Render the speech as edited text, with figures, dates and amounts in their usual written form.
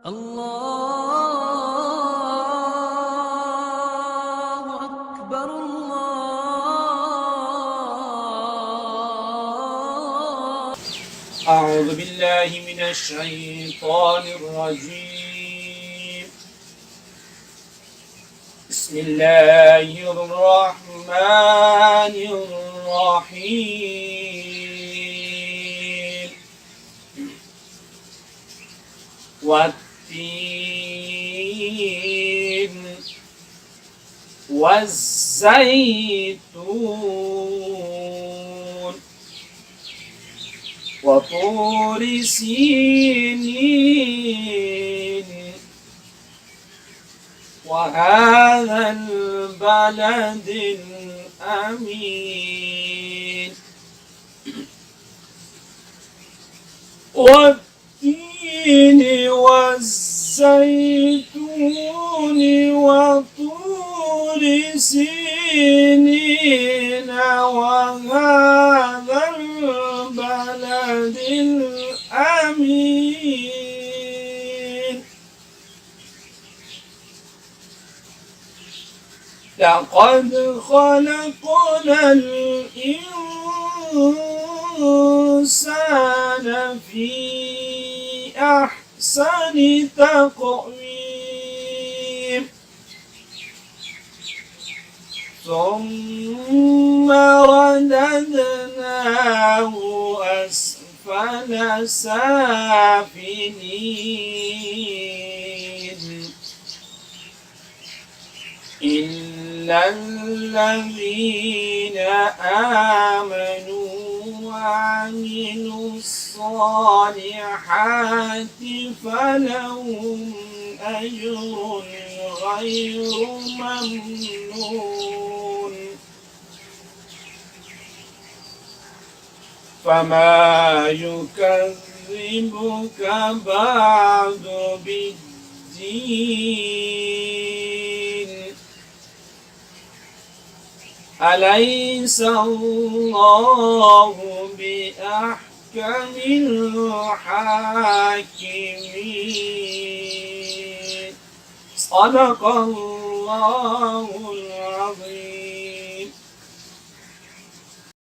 الله أكبر الله. أعوذ بالله من الشيطان الرجيم. بسم الله الرحمن الرحيم. والتين والزيتون وطور سينين وهذا البلد الأمين. والتين والزيتون وطور سينين وهذا البلد الأمين. لقد خلقنا الإنسان في أحسن تقويم ثم رددناه أسفل سافلين إلا الذين آمنوا وعملوا الصالحات فلهم أجر غير ممنون. فما يكذبك بعد بالدين؟ أليس الله بأحكم الحاكمين؟ صدق الله العظيم.